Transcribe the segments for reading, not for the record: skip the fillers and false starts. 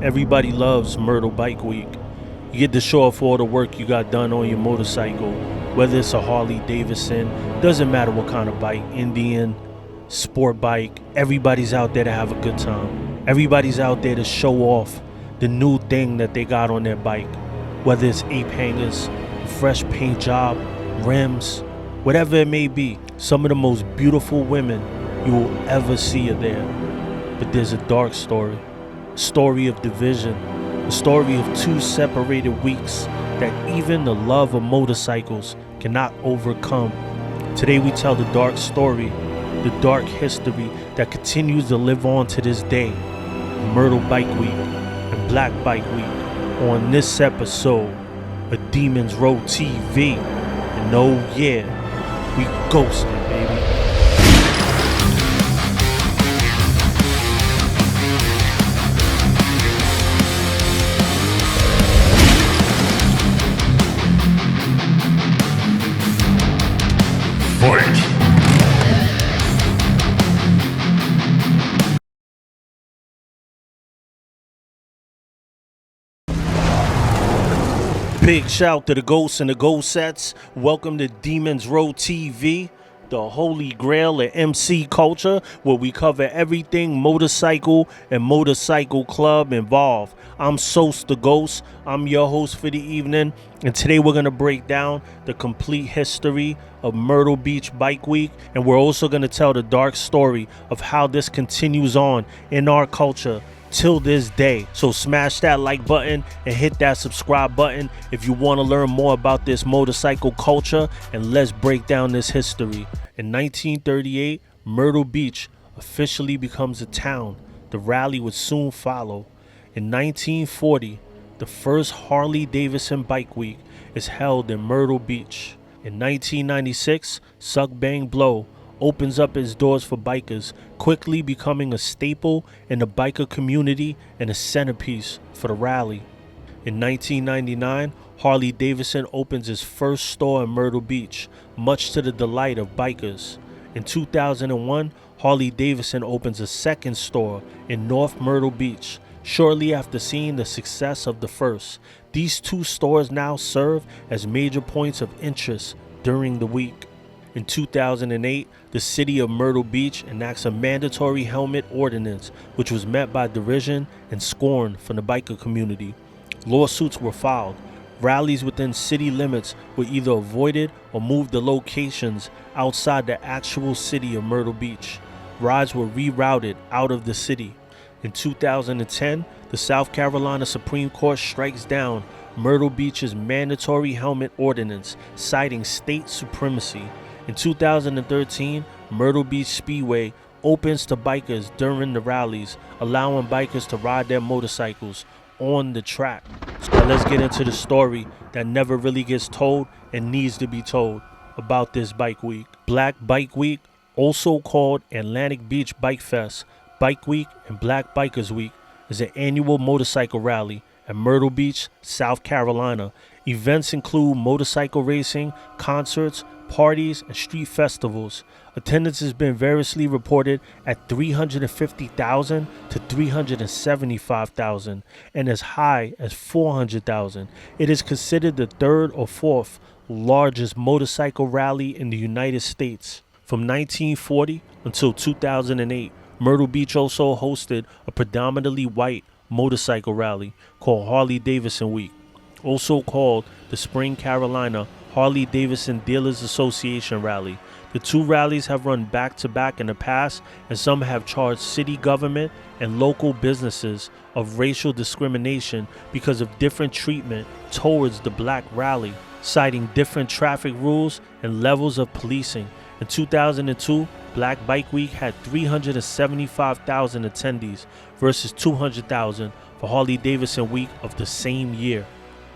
Everybody loves Myrtle Bike Week. You get to show off all the work you got done on your motorcycle, whether it's a Harley Davidson, doesn't matter what kind of bike, Indian, sport bike, everybody's out there to have a good time. Everybody's out there to show off the new thing that they got on their bike, whether it's ape hangers, a fresh paint job, rims, whatever it may be. Some of the most beautiful women you will ever see are there. But there's a dark story, a story of division, a story of two separated weeks that even the love of motorcycles cannot overcome. Today we tell the dark story, the dark history that continues to live on to this day. Myrtle Bike Week and Black Bike Week on this episode of Demons Row TV. And oh yeah, we ghosted, baby. Big shout to the ghosts and the ghost sets. Welcome to Demons Row TV, the holy grail of MC culture, where we cover everything motorcycle and motorcycle club involved. I'm Sos the Ghost. I'm your host for the evening, and today we're going to break down the complete history of Myrtle Beach Bike Week, and we're also going to tell the dark story of how this continues on in our culture till this day. So smash that like button and hit that subscribe button if you want to learn more about this motorcycle culture, and let's break down this history. In 1938, Myrtle Beach officially becomes a town. The rally would soon follow. In 1940, the first Harley Davidson Bike Week is held in Myrtle Beach. In 1996, Suck Bang Blow opens up its doors for bikers, quickly becoming a staple in the biker community and a centerpiece for the rally. In 1999, Harley Davidson opens its first store in Myrtle Beach, much to the delight of bikers. In 2001, Harley Davidson opens a second store in North Myrtle Beach, shortly after seeing the success of the first. These two stores now serve as major points of interest during the week. In 2008, the city of Myrtle Beach enacts a mandatory helmet ordinance, which was met by derision and scorn from the biker community. Lawsuits were filed. Rallies within city limits were either avoided or moved to locations outside the actual city of Myrtle Beach. Rides were rerouted out of the city. In 2010, the South Carolina Supreme Court strikes down Myrtle Beach's mandatory helmet ordinance, citing state supremacy. In 2013, Myrtle Beach Speedway opens to bikers during the rallies, allowing bikers to ride their motorcycles on the track. So let's get into the story that never really gets told and needs to be told about this bike week. Black Bike Week, also called Atlantic Beach Bike Fest, Bike Week, and Black Bikers Week, is an annual motorcycle rally at Myrtle Beach, South Carolina. Events include motorcycle racing, concerts, parties, and street festivals. Attendance has been variously reported at 350,000 to 375,000 and as high as 400,000. It is considered the third or fourth largest motorcycle rally in the United States. From 1940 until 2008, Myrtle Beach also hosted a predominantly white motorcycle rally called Harley Davidson Week, also called the Spring Carolina Harley Davidson Dealers Association Rally. The two rallies have run back to back in the past, and some have charged city government and local businesses of racial discrimination because of different treatment towards the black rally, citing different traffic rules and levels of policing. In 2002, Black Bike Week had 375,000 attendees versus 200,000 for Harley Davidson Week of the same year.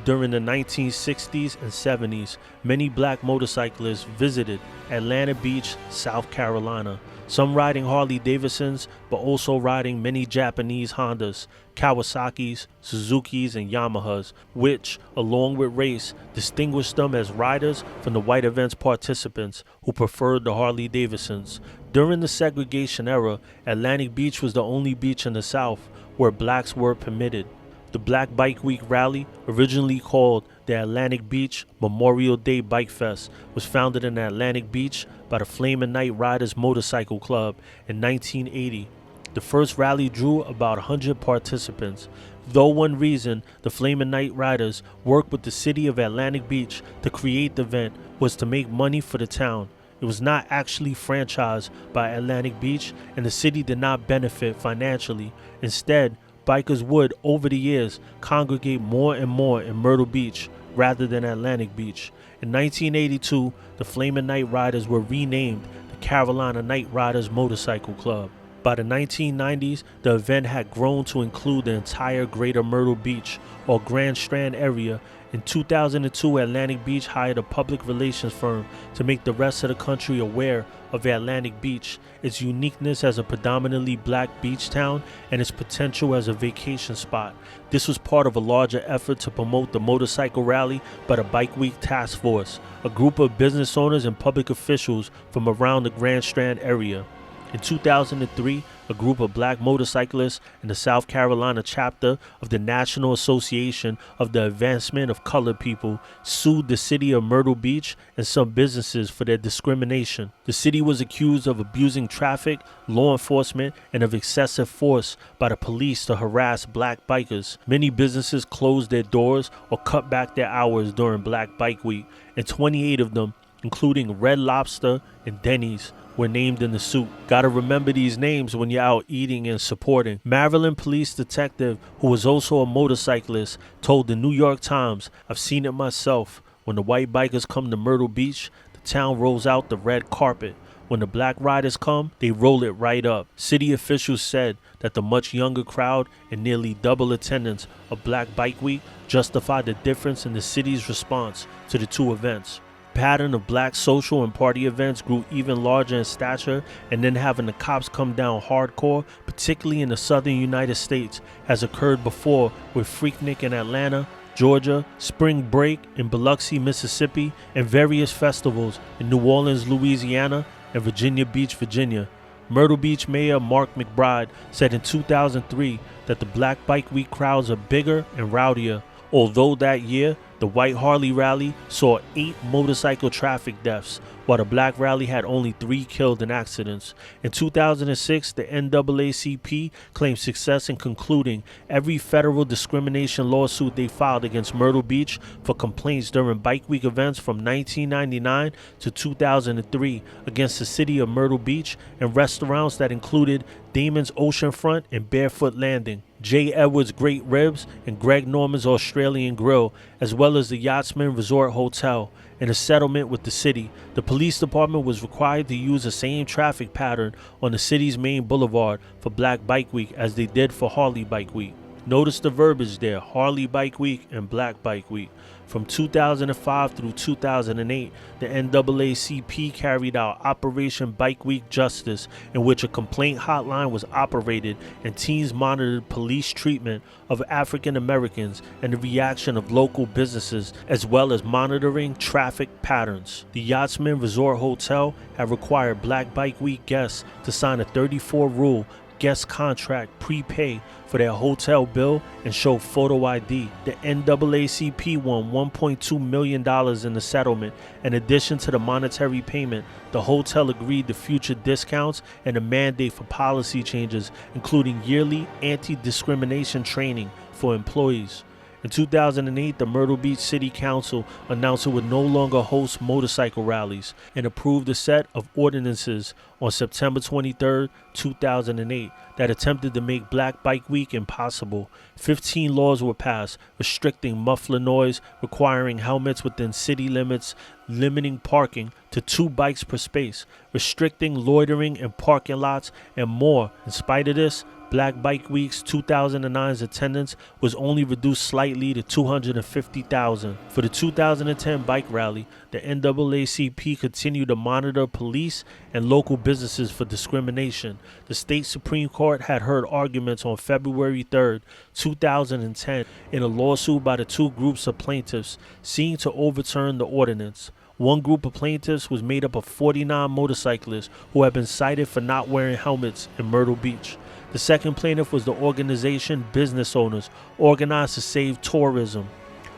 During the 1960s and 70s, many black motorcyclists visited Atlanta Beach, South Carolina. Some riding Harley Davidsons, but also riding many Japanese Hondas, Kawasaki's, Suzuki's, and Yamahas, which, along with race, distinguished them as riders from the white events participants who preferred the Harley Davidsons. During the segregation era, Atlantic Beach was the only beach in the South where blacks were permitted. The Black Bike Week rally, originally called the Atlantic Beach Memorial Day Bike Fest, was founded in Atlantic Beach by the Flamin' Night Riders Motorcycle Club in 1980. The first rally drew about 100 participants. Though one reason the Flamin' Night Riders worked with the city of Atlantic Beach to create the event was to make money for the town. It was not actually franchised by Atlantic Beach, and the city did not benefit financially. Instead, bikers would, over the years, congregate more and more in Myrtle Beach rather than Atlantic Beach. In 1982, the Flamin' Night Riders were renamed the Carolina Night Riders Motorcycle Club. By the 1990s, the event had grown to include the entire greater Myrtle Beach or Grand Strand area. In 2002, Atlantic Beach hired a public relations firm to make the rest of the country aware of Atlantic Beach, its uniqueness as a predominantly black beach town, and its potential as a vacation spot. This was part of a larger effort to promote the motorcycle rally by the Bike Week Task Force, a group of business owners and public officials from around the Grand Strand area. In 2003, a group of black motorcyclists in the South Carolina chapter of the National Association of the Advancement of Colored People sued the city of Myrtle Beach and some businesses for their discrimination. The city was accused of abusing traffic, law enforcement, and of excessive force by the police to harass black bikers. Many businesses closed their doors or cut back their hours during Black Bike Week, and 28 of them, including Red Lobster and Denny's, were named in the suit. Gotta remember these names when you're out eating and supporting. Maryland police detective, who was also a motorcyclist, told the New York Times, "I've seen it myself. When the white bikers come to Myrtle Beach, the town rolls out the red carpet. When the black riders come, they roll it right up." City officials said that the much younger crowd and nearly double attendance of Black Bike Week justified the difference in the city's response to the two events. Pattern of black social and party events grew even larger in stature, and then having the cops come down hardcore, particularly in the southern United States, has occurred before with Freaknik in Atlanta, Georgia, Spring Break in Biloxi, Mississippi, and various festivals in New Orleans, Louisiana, and Virginia Beach, Virginia. Myrtle Beach Mayor Mark McBride said in 2003 that the Black Bike Week crowds are bigger and rowdier, although that year the White Harley Rally saw 8 motorcycle traffic deaths, while the Black Rally had only 3 killed in accidents. In 2006, the NAACP claimed success in concluding every federal discrimination lawsuit they filed against Myrtle Beach for complaints during Bike Week events from 1999 to 2003 against the city of Myrtle Beach and restaurants that included Damon's Oceanfront and Barefoot Landing, J. Edwards Great Ribs, and Greg Norman's Australian Grill, as well as the Yachtsman Resort Hotel. In a settlement with the city, the police department was required to use the same traffic pattern on the city's main boulevard for Black Bike Week as they did for Harley Bike Week. Notice the verbiage there, Harley Bike Week and Black Bike Week. From 2005 through 2008, the NAACP carried out Operation Bike Week Justice, in which a complaint hotline was operated and teams monitored police treatment of African Americans and the reaction of local businesses, as well as monitoring traffic patterns. The Yachtsman Resort Hotel had required Black Bike Week guests to sign a 34-rule guest contract prepay for their hotel bill and show photo ID. The NAACP won $1.2 million in the settlement. In addition to the monetary payment, the hotel agreed to future discounts and a mandate for policy changes, including yearly anti-discrimination training for employees. In 2008, the Myrtle Beach City Council announced it would no longer host motorcycle rallies and approved a set of ordinances on September 23, 2008 that attempted to make Black Bike Week impossible. 15 laws were passed restricting muffler noise, requiring helmets within city limits, limiting parking to 2 bikes per space, restricting loitering in parking lots, and more. In spite of this, Black Bike Week's 2009's attendance was only reduced slightly to 250,000. For the 2010 bike rally, the NAACP continued to monitor police and local businesses for discrimination. The state Supreme Court had heard arguments on February 3, 2010, in a lawsuit by the 2 groups of plaintiffs seeking to overturn the ordinance. One group of plaintiffs was made up of 49 motorcyclists who had been cited for not wearing helmets in Myrtle Beach. The second plaintiff was the organization Business Owners, organized to save tourism.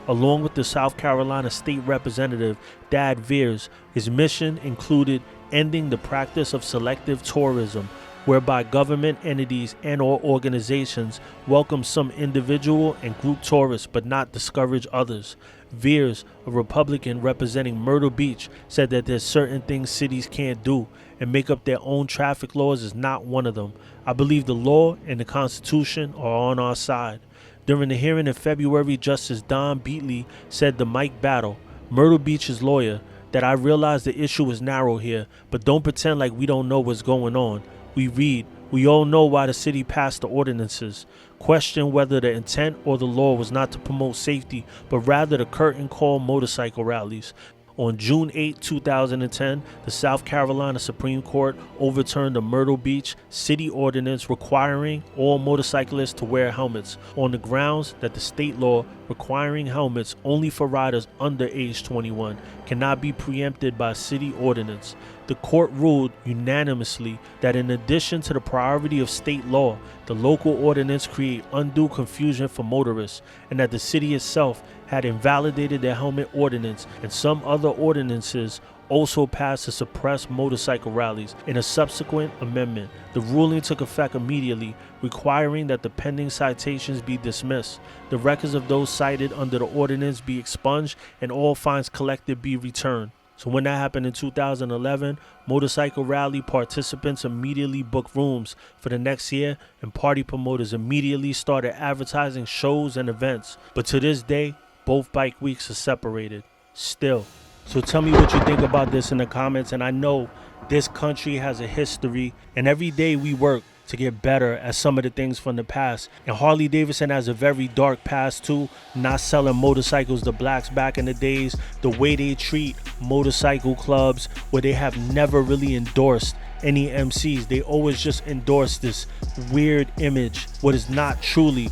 Along with the South Carolina State Representative, Dad Veers, his mission included ending the practice of selective tourism, whereby government entities and/or organizations welcome some individual and group tourists but not discourage others. Veers, a Republican representing Myrtle Beach, said that there's certain things cities can't do, and make up their own traffic laws is not one of them. I believe the law and the Constitution are on our side. During the hearing in February, Justice Don Beatley said to Mike Battle, Myrtle Beach's lawyer, that I realize the issue is narrow here, but don't pretend like we don't know what's going on. We all know why the city passed the ordinances. Question whether the intent or the law was not to promote safety, but rather to curtain call motorcycle rallies. On June 8, 2010, the South Carolina Supreme Court overturned the Myrtle Beach city ordinance requiring all motorcyclists to wear helmets on the grounds that the state law requiring helmets only for riders under age 21 cannot be preempted by city ordinance. The court ruled unanimously that in addition to the priority of state law, the local ordinance create undue confusion for motorists, and that the city itself had invalidated the helmet ordinance and some other ordinances also passed to suppress motorcycle rallies. In a subsequent amendment, the ruling took effect immediately, requiring that the pending citations be dismissed, the records of those cited under the ordinance be expunged, and all fines collected be returned. So when that happened in 2011, motorcycle rally participants immediately booked rooms for the next year, and party promoters immediately started advertising shows and events. But to this day, both bike weeks are separated. Still. So tell me what you think about this in the comments. And I know this country has a history, and every day we work to get better at some of the things from the past. And Harley Davidson has a very dark past too, not selling motorcycles to blacks back in the days, the way they treat motorcycle clubs where they have never really endorsed any MCs. They always just endorse this weird image, what is not truly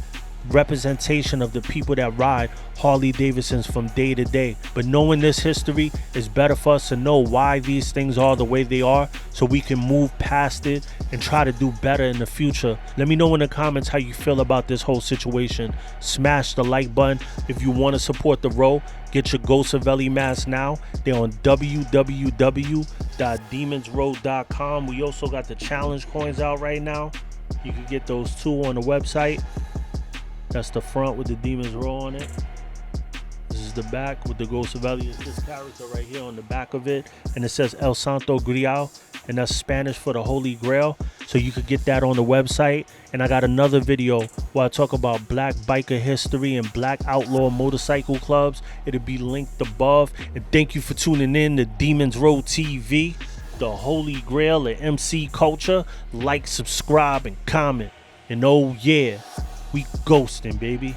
representation of the people that ride Harley Davidsons from day to day. But knowing this history is better for us to know why these things are the way they are, so we can move past it and try to do better in the future. Let me know in the comments how you feel about this whole situation. Smash the like button if you want to support the row. Get your Ghostaveli Mask now. They're on www.demonsroad.com. We also got the challenge coins out right now. You can get those too on the website. That's the front with the Demons Row on it. This is the back with the Ghostaveli. It's this character right here on the back of it. And it says El Santo Grial. And that's Spanish for the Holy Grail. So you could get that on the website. And I got another video where I talk about black biker history and black outlaw motorcycle clubs. It'll be linked above. And thank you for tuning in to Demons Row TV, the Holy Grail of MC culture. Like, subscribe, and comment. And oh yeah, we ghosting, baby.